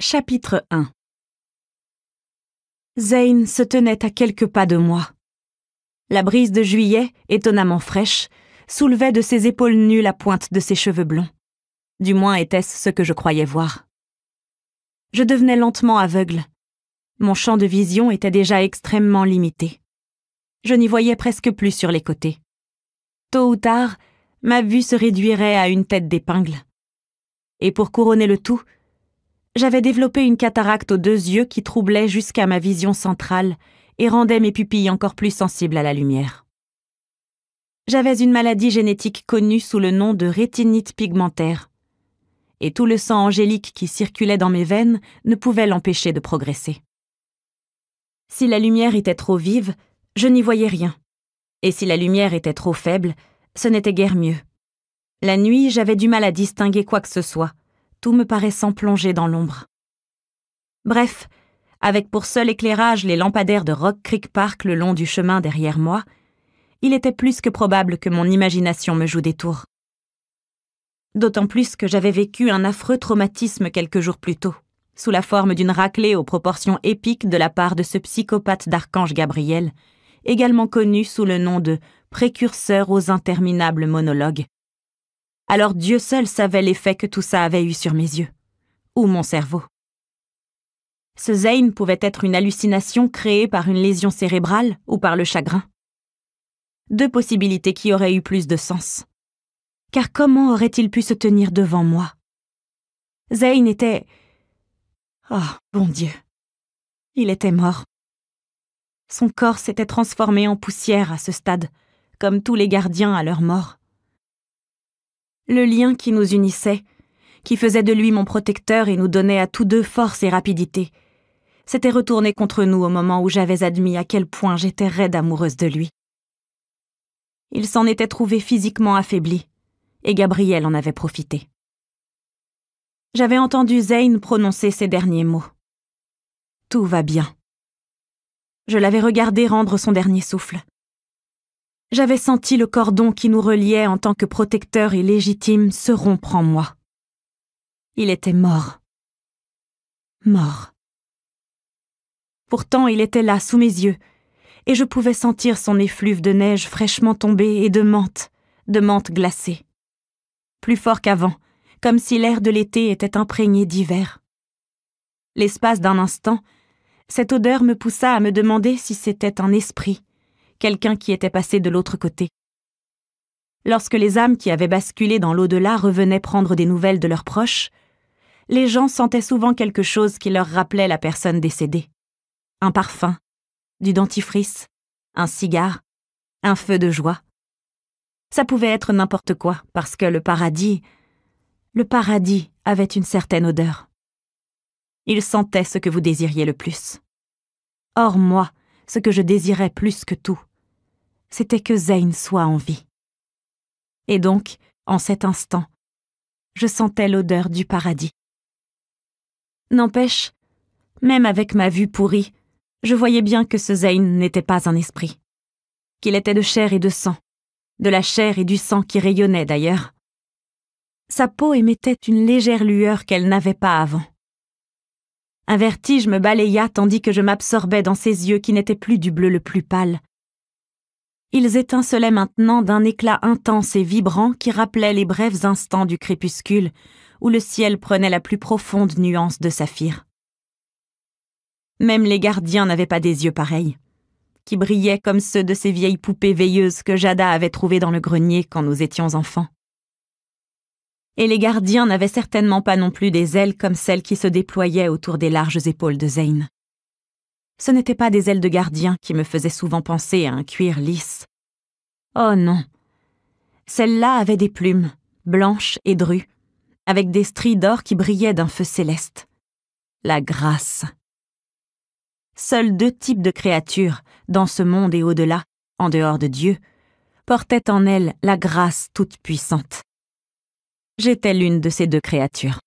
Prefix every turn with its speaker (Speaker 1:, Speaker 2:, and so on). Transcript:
Speaker 1: Chapitre 1. Zane se tenait à quelques pas de moi. La brise de juillet, étonnamment fraîche, soulevait de ses épaules nues la pointe de ses cheveux blonds. Du moins était-ce ce que je croyais voir. Je devenais lentement aveugle. Mon champ de vision était déjà extrêmement limité. Je n'y voyais presque plus sur les côtés. Tôt ou tard, ma vue se réduirait à une tête d'épingle. Et pour couronner le tout, j'avais développé une cataracte aux 2 yeux qui troublait jusqu'à ma vision centrale et rendait mes pupilles encore plus sensibles à la lumière. J'avais une maladie génétique connue sous le nom de rétinite pigmentaire, et tout le sang angélique qui circulait dans mes veines ne pouvait l'empêcher de progresser. Si la lumière était trop vive, je n'y voyais rien, et si la lumière était trop faible, ce n'était guère mieux. La nuit, j'avais du mal à distinguer quoi que ce soit, tout me paraissant plongé dans l'ombre. Bref, avec pour seul éclairage les lampadaires de Rock Creek Park le long du chemin derrière moi, il était plus que probable que mon imagination me joue des tours. D'autant plus que j'avais vécu un affreux traumatisme quelques jours plus tôt, sous la forme d'une raclée aux proportions épiques de la part de ce psychopathe d'Archange Gabriel, également connu sous le nom de précurseur aux interminables monologues. Alors Dieu seul savait l'effet que tout ça avait eu sur mes yeux, ou mon cerveau. Ce Zane pouvait être une hallucination créée par une lésion cérébrale ou par le chagrin. 2 possibilités qui auraient eu plus de sens. Car comment aurait-il pu se tenir devant moi? Zane était... Oh, bon Dieu. Il était mort. Son corps s'était transformé en poussière à ce stade, comme tous les gardiens à leur mort. Le lien qui nous unissait, qui faisait de lui mon protecteur et nous donnait à tous 2 force et rapidité, s'était retourné contre nous au moment où j'avais admis à quel point j'étais raide amoureuse de lui. Il s'en était trouvé physiquement affaibli, et Gabriel en avait profité. J'avais entendu Zane prononcer ces derniers mots. Tout va bien. Je l'avais regardé rendre son dernier souffle. J'avais senti le cordon qui nous reliait en tant que protecteur et légitime se rompre en moi. Il était mort. Mort. Pourtant, il était là, sous mes yeux, et je pouvais sentir son effluve de neige fraîchement tombée et de menthe glacée. Plus fort qu'avant, comme si l'air de l'été était imprégné d'hiver. L'espace d'un instant, cette odeur me poussa à me demander si c'était un esprit, quelqu'un qui était passé de l'autre côté. Lorsque les âmes qui avaient basculé dans l'au-delà revenaient prendre des nouvelles de leurs proches, les gens sentaient souvent quelque chose qui leur rappelait la personne décédée. Un parfum, du dentifrice, un cigare, un feu de joie. Ça pouvait être n'importe quoi, parce que le paradis avait une certaine odeur. Il sentait ce que vous désiriez le plus. Or moi, ce que je désirais plus que tout, c'était que Zane soit en vie. Et donc, en cet instant, je sentais l'odeur du paradis. N'empêche, même avec ma vue pourrie, je voyais bien que ce Zane n'était pas un esprit, qu'il était de chair et de sang, de la chair et du sang qui rayonnaient d'ailleurs. Sa peau émettait une légère lueur qu'elle n'avait pas avant. Un vertige me balaya tandis que je m'absorbais dans ses yeux qui n'étaient plus du bleu le plus pâle. Ils étincelaient maintenant d'un éclat intense et vibrant qui rappelait les brefs instants du crépuscule où le ciel prenait la plus profonde nuance de saphir. Même les gardiens n'avaient pas des yeux pareils, qui brillaient comme ceux de ces vieilles poupées veilleuses que Jada avait trouvées dans le grenier quand nous étions enfants. Et les gardiens n'avaient certainement pas non plus des ailes comme celles qui se déployaient autour des larges épaules de Zane. Ce n'étaient pas des ailes de gardien qui me faisaient souvent penser à un cuir lisse. Oh non! Celles-là avaient des plumes, blanches et drues, avec des stries d'or qui brillaient d'un feu céleste. La grâce. Seuls 2 types de créatures, dans ce monde et au-delà, en dehors de Dieu, portaient en elles la grâce toute puissante. J'étais l'une de ces 2 créatures.